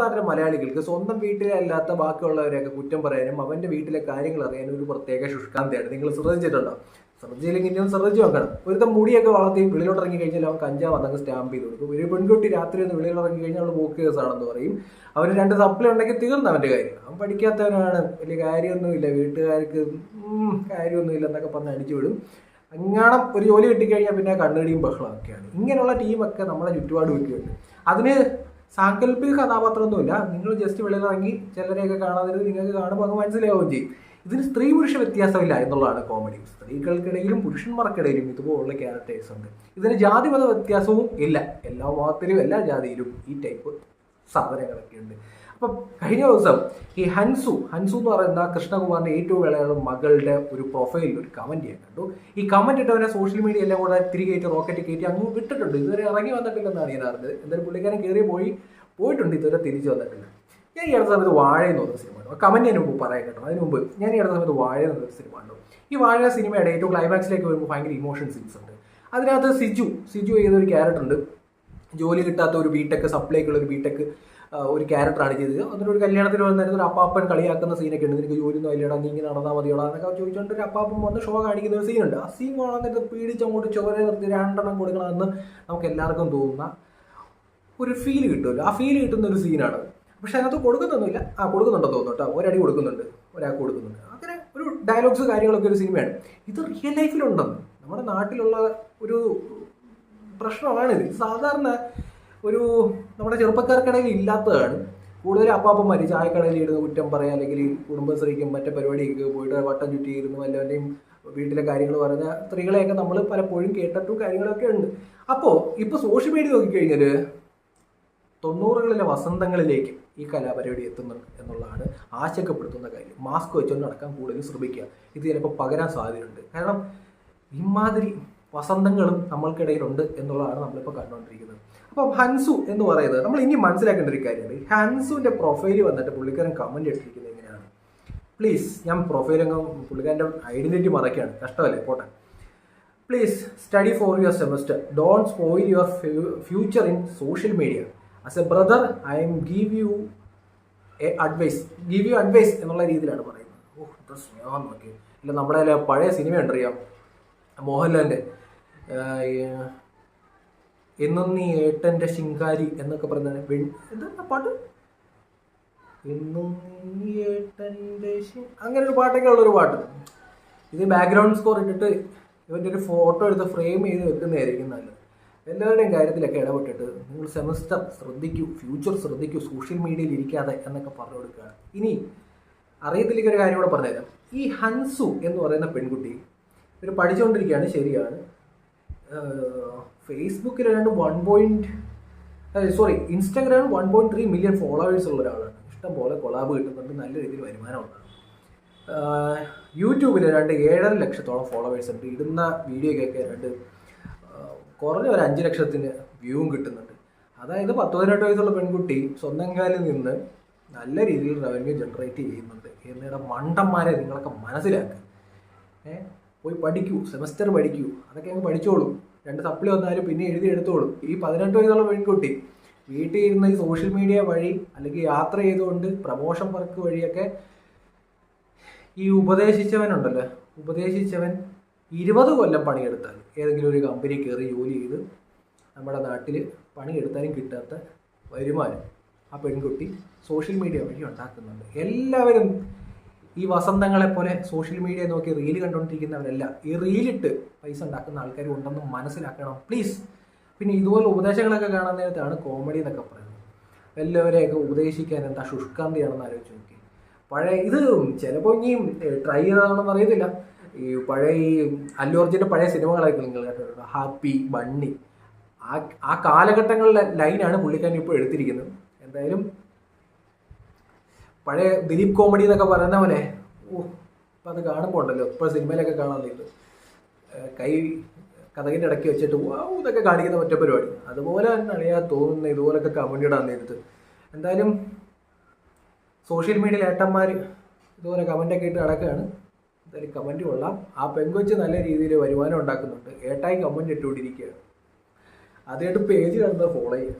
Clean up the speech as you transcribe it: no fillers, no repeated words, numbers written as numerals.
സാധാരണ മലയാളികൾക്ക് സ്വന്തം വീട്ടിലല്ലാത്ത ബാക്കിയുള്ളവരെയൊക്കെ കുറ്റം പറയാനും അവന്റെ വീട്ടിലെ കാര്യങ്ങൾ അറിയാനും ഒരു പ്രത്യേക ശുഷ്കാന്തിയാണ്. നിങ്ങൾ ശ്രദ്ധിച്ചിട്ടുണ്ടോ? ശ്രദ്ധിച്ചില്ലെങ്കിൽ ഇനി ശ്രദ്ധിച്ചു നോക്കണം. ഒരുത്ത മുടിയൊക്കെ വളർത്തി വെളിയിലോട്ട് ഇറങ്ങി കഴിഞ്ഞാൽ അവൻ കഞ്ചാവ് അതങ്ങ് സ്റ്റാമ്പ് ചെയ്ത് കൊടുക്കും. ഒരു പെൺകുട്ടി രാത്രി ഒന്ന് വെളിയിൽ ഇറങ്ങി കഴിഞ്ഞാൽ അവൾ പോക്ക് കേസാണെന്ന് പറയും. അവന് 2 സപ്ലൈ ഉണ്ടെങ്കിൽ തീർന്ന അവന്റെ കാര്യം. അവൻ പഠിക്കാത്തവനാണ്, വലിയ കാര്യമൊന്നുമില്ല, വീട്ടുകാർക്ക് കാര്യമൊന്നുമില്ല എന്നൊക്കെ പറഞ്ഞ് അടിച്ചു വിടും. അങ്ങാണം ഒരു ജോലി കിട്ടിക്കഴിഞ്ഞാൽ പിന്നെ കണ്ണുകടിയും ബഹളമൊക്കെയാണ്. ഇങ്ങനെയുള്ള ടീമൊക്കെ നമ്മളെ ചുറ്റുപാട് വയ്ക്കുന്നുണ്ട്. അതിന് സാങ്കല്പിക കഥാപാത്രമൊന്നുമില്ല. നിങ്ങൾ ജസ്റ്റ് വെളിയിലിറങ്ങി ചിലരെയൊക്കെ കാണാതെ നിങ്ങൾക്ക് കാണുമ്പോൾ അങ്ങ് മനസ്സിലാവുകയും ചെയ്യും. ഇതിന് സ്ത്രീ പുരുഷ വ്യത്യാസമില്ല എന്നുള്ളതാണ് കോമഡി. സ്ത്രീകൾക്കിടയിലും പുരുഷന്മാർക്കിടയിലും ഇതുപോലുള്ള ക്യാരക്ടേഴ്സ് ഉണ്ട്. ഇതിന് ജാതി മത വ്യത്യാസവും ഇല്ല. എല്ലാ മതത്തിലും എല്ലാ ജാതിയിലും ഈ ടൈപ്പ് സാധനങ്ങളൊക്കെ ഉണ്ട്. അപ്പം കഴിഞ്ഞ ദിവസം ഈ ഹൻസു എന്ന് പറയുന്ന കൃഷ്ണകുമാറിന്റെ ഏറ്റവും ഇളയ മകളുടെ ഒരു പ്രൊഫൈലിൽ ഒരു കമന്റ് ചെയ്യാൻ കണ്ടു. ഈ കമന്റ് ഇട്ടവനെ സോഷ്യൽ മീഡിയ എല്ലാം കൂടെ തിരികെ റോക്കറ്റ് കയറ്റി അങ്ങ് വിട്ടിട്ടുണ്ട്. ഇതുവരെ ഇറങ്ങി വന്നിട്ടില്ലെന്നാണ് ഞാൻ അറിഞ്ഞത്. എന്തായാലും പുള്ളിക്കാരൻ കയറി പോയിട്ടുണ്ട്, ഇതുവരെ തിരിച്ചു വന്നിട്ടില്ല. ഞാൻ ഈ അടുത്ത സമയത്ത് വാഴ എന്ന് പറഞ്ഞ സിനിമ കണ്ടു. കമന്റ് അതിന് മുമ്പ് പറയാൻ കേട്ടോ. അതിന് മുമ്പ് ഞാൻ ഈ അടുത്ത സമയത്ത് വാഴ എന്ന് പറഞ്ഞ സിനിമ കണ്ടു. ഈ വാഴ സിനിമയുടെ ഏറ്റവും ക്ലൈമാക്സിലേക്ക് വരുമ്പോൾ ഭയങ്കര ഇമോഷൻ സീൻസ് ഉണ്ട്. അതിനകത്ത് സിജു ചെയ്തൊരു ക്യാരക്ടർ ഉണ്ട്. ജോലി കിട്ടാത്ത ഒരു ബിടെക്, സപ്ലൈക്കുള്ള ഒരു ബിടെക് ഒരു ക്യാരക്ടറാണ് ചെയ്തത്. എന്നിട്ട് ഒരു കല്യാണത്തിന് വന്നിരുന്ന ഒരു അപ്പാപ്പൻ കളിയാക്കുന്ന സീനൊക്കെ ഉണ്ട്. നിനക്ക് ജോലിയൊന്നും ഇല്ലടാ, നീ ഇങ്ങനെ നടന്നാൽ മതിയോടാ എന്നൊക്കെ ചോദിച്ചുകൊണ്ട് ഒരു അപ്പാപ്പൻ വന്ന് ഷോ കാണിക്കുന്ന ഒരു സീനുണ്ട്. ആ സീൻ കാണുന്നിട്ട് പീഡിച്ചങ്ങോട്ട് ചോര നിർത്തി 2 എണ്ണം കൊടുക്കണമെന്ന് നമുക്ക് എല്ലാവർക്കും തോന്നുന്ന ഒരു ഫീൽ കിട്ടുമല്ലോ. ആ ഫീൽ കിട്ടുന്ന ഒരു സീനാണ്. പക്ഷെ അതിനകത്ത് കൊടുക്കുന്നൊന്നുമില്ല. കൊടുക്കുന്നുണ്ടെന്ന് തോന്നുന്നു കേട്ടോ. ഒരടി കൊടുക്കുന്നുണ്ട്, ഒരാൾക്ക് കൊടുക്കുന്നുണ്ട്. അങ്ങനെ ഒരു ഡയലോഗ്സ് കാര്യങ്ങളൊക്കെ ഒരു സിനിമയാണ്. ഇത് റിയൽ ലൈഫിലുണ്ടെന്ന് നമ്മുടെ നാട്ടിലുള്ള ഒരു പ്രശ്നമാണിത്. സാധാരണ ഒരു നമ്മുടെ ചെറുപ്പക്കാർക്കിടയിൽ ഇല്ലാത്തതാണ്. കൂടുതൽ അപ്പാപ്പന്മാർ ചായക്കടയിൽ ഇരുന്ന് കുറ്റം പറയാം, അല്ലെങ്കിൽ കുടുംബശ്രീക്കും മറ്റേ പരിപാടിയൊക്കെ പോയിട്ട് വട്ടം ചുറ്റിയിരുന്നു എല്ലാവരുടെയും വീട്ടിലെ കാര്യങ്ങൾ പറഞ്ഞ സ്ത്രീകളെയൊക്കെ നമ്മൾ പലപ്പോഴും കേട്ടിട്ടും കാര്യങ്ങളൊക്കെ ഉണ്ട്. അപ്പോൾ ഇപ്പോൾ സോഷ്യൽ മീഡിയ നോക്കിക്കഴിഞ്ഞാൽ 90കളിലെ വസന്തങ്ങളിലേക്ക് ഈ കലാപരിപാടി എത്തുന്നുണ്ട് എന്നുള്ളതാണ് ആശങ്കപ്പെടുത്തുന്ന കാര്യം. മാസ്ക് വെച്ചുകൊണ്ട് നടക്കാൻ കൂടുതൽ ശ്രമിക്കുക. ഇത് ചിലപ്പോൾ പകരാൻ സാധ്യതയുണ്ട്. കാരണം ഇമാതിരി വസന്തങ്ങളും നമ്മൾക്കിടയിലുണ്ട് എന്നുള്ളതാണ് നമ്മളിപ്പോൾ കണ്ടുകൊണ്ടിരിക്കുന്നത്. അപ്പം ഹൻസു എന്ന് പറയുന്നത് നമ്മൾ ഇനി മനസ്സിലാക്കേണ്ട ഒരു കാര്യമുണ്ട്. ഹൻസുവിൻ്റെ പ്രൊഫൈല് വന്നിട്ട് പുള്ളിക്കാരൻ കമൻറ്റ് ഇട്ടിരിക്കുന്നത് എങ്ങനെയാണ്? പ്ലീസ്, ഞാൻ പ്രൊഫൈലങ്ങ് പുള്ളിക്കാരൻ്റെ ഐഡൻറ്റിറ്റി മറയ്ക്കുകയാണ്. കഷ്ടമല്ലേ, പോട്ടെ. Please study for your semester, don't spoil your future in social media. As a brother I am give you advice എന്നുള്ള രീതിയിലാണ് പറയുന്നത്. ഇത്ര സ്നേഹം നോക്കി. ഇല്ല, നമ്മുടെ പഴയ സിനിമ ഉണ്ടറിയാം, മോഹൻലാലിൻ്റെ എന്നും നീ ഏട്ടൻ്റെ ശിങ്കാരി എന്നൊക്കെ പറയുന്നത്. എന്താ പാട്ട്? എന്നും നീ ഏട്ടൻ്റെ അങ്ങനെ ഒരു പാട്ടൊക്കെ ഉള്ളൊരു പാട്ട്. ഇത് ബാക്ക്ഗ്രൗണ്ട് സ്കോർ ഇട്ടിട്ട് ഇവൻ്റെ ഒരു ഫോട്ടോ എടുത്ത് ഫ്രെയിം ചെയ്ത് വെക്കുന്നതായിരിക്കും നല്ലത്. എല്ലാവരുടെയും കാര്യത്തിലൊക്കെ ഇടപെട്ടിട്ട് നിങ്ങൾ സെമസ്റ്റർ ശ്രദ്ധിക്കൂ, ഫ്യൂച്ചർ ശ്രദ്ധിക്കൂ, സോഷ്യൽ മീഡിയയിൽ ഇരിക്കാതെ എന്നൊക്കെ പറഞ്ഞു കൊടുക്കുകയാണ്. ഇനി അറിയത്തില്ലെങ്കിൽ ഒരു കാര്യം കൂടെ പറഞ്ഞുതരാം. ഈ ഹൻസു എന്ന് പറയുന്ന പെൺകുട്ടി ഇവർ പഠിച്ചുകൊണ്ടിരിക്കുകയാണ്, ശരിയാണ്. ഫേസ്ബുക്കിൽ ഇൻസ്റ്റാഗ്രാമിൽ 1.3 മില്യൺ ഫോളോവേഴ്സ് ഉള്ള ഒരാളാണ്. ഇഷ്ടം പോലെ കൊളാബ് കിട്ടുന്നുണ്ട്, നല്ല രീതിയിൽ വരുമാനമുണ്ട്. യൂട്യൂബിൽ 7.5 ലക്ഷത്തോളം ഫോളോവേഴ്സ് ഉണ്ട്. ഇടുന്ന വീഡിയോയ്ക്കൊക്കെ കുറഞ്ഞ ഒരു 5 ലക്ഷത്തിന് വ്യൂവും കിട്ടുന്നുണ്ട്. അതായത് 18 വയസ്സുള്ള പെൺകുട്ടി സ്വന്തം കാലിൽ നിന്ന് നല്ല രീതിയിൽ റവന്യൂ ജനറേറ്റ് ചെയ്യുന്നുണ്ട്. എന്നിട്ട് മണ്ടന്മാരെ നിങ്ങളൊക്കെ മനസ്സിലാക്കുക. പോയി പഠിക്കൂ, സെമസ്റ്റർ പഠിക്കൂ, അതൊക്കെ അങ്ങ് പഠിച്ചോളൂ. 2 സപ്ലി വന്നാലും പിന്നെ എഴുതി എടുത്തോളൂ. ഈ 18 വയസ്സുള്ള പെൺകുട്ടി വീട്ടിൽ ഇരുന്ന് ഈ സോഷ്യൽ മീഡിയ വഴി അല്ലെങ്കിൽ യാത്ര ചെയ്തുകൊണ്ട് പ്രമോഷൻ വർക്ക് വഴിയൊക്കെ ഈ ഉപദേശിച്ചവൻ 20 കൊല്ലം പണിയെടുത്താൽ ഏതെങ്കിലും ഒരു കമ്പനി കയറി ജോലി ചെയ്ത് നമ്മുടെ നാട്ടിൽ പണിയെടുത്താലും കിട്ടാത്ത വരുമാനം ആ പെൺകുട്ടി സോഷ്യൽ മീഡിയ വഴി ഉണ്ടാക്കുന്നുണ്ട്. എല്ലാവരും ഈ വസന്തങ്ങളെ പോലെ സോഷ്യൽ മീഡിയ നോക്കി റീല് കണ്ടുകൊണ്ടിരിക്കുന്നവരല്ല, ഈ റീലിട്ട് പൈസ ഉണ്ടാക്കുന്ന ആൾക്കാരും ഉണ്ടെന്ന് മനസ്സിലാക്കണം പ്ലീസ്. പിന്നെ ഇതുപോലെ ഉപദേശങ്ങളൊക്കെ കാണാൻ നേരത്താണ് കോമഡി എന്നൊക്കെ പറയുന്നത്. എല്ലാവരെയൊക്കെ ഉപദേശിക്കാൻ എന്താ ശുഷ്കാന്തിയാണെന്ന് ആലോചിച്ച് നോക്കി. പഴയ ഇത് ചിലപ്പോൾ ഇനിയും ട്രൈ ചെയ്തതാണെന്ന് അറിയത്തില്ല. ഈ അല്ലു അർജുൻ്റെ പഴയ സിനിമകളൊക്കെ നിങ്ങൾ കേട്ടിട്ടുണ്ട്, ഹാപ്പി, ബണ്ണി. ആ കാലഘട്ടങ്ങളിലെ ലൈനാണ് പുള്ളിക്കാരൻ ഇപ്പോൾ എടുത്തിരിക്കുന്നത്. എന്തായാലും പഴയ ദിലീപ് കോമഡി എന്നൊക്കെ പറയുന്ന പോലെ ഇപ്പം അത് കാണുമ്പോൾ ഉണ്ടല്ലോ, ഇപ്പോൾ സിനിമയിലൊക്കെ കാണാറുണ്ട്, കൈ കഥകിൻ്റെ ഇടയ്ക്ക് വെച്ചിട്ട് ഇതൊക്കെ കാണിക്കുന്ന മറ്റേ പരിപാടി. അതുപോലെ തന്നെയാണ് ഞാൻ തോന്നുന്നത് ഇതുപോലൊക്കെ കമൻറ്റ് ഇടാൻ നേരത്ത്. എന്തായാലും സോഷ്യൽ മീഡിയയിൽ ഏട്ടന്മാർ ഇതുപോലെ കമൻറ്റൊക്കെ ഇട്ട് നടക്കുകയാണ്. എന്തായാലും കമൻറ്റ് കൊള്ളാം. ആ പെങ്കൊച്ച് നല്ല രീതിയിൽ വരുമാനം ഉണ്ടാക്കുന്നുണ്ട്. ഏട്ടായി കമൻറ്റ് ഇട്ടുകൊണ്ടിരിക്കുകയാണ്. അതായിട്ട് പേജ് കാണുന്നത് ഫോളോ ചെയ്യുക.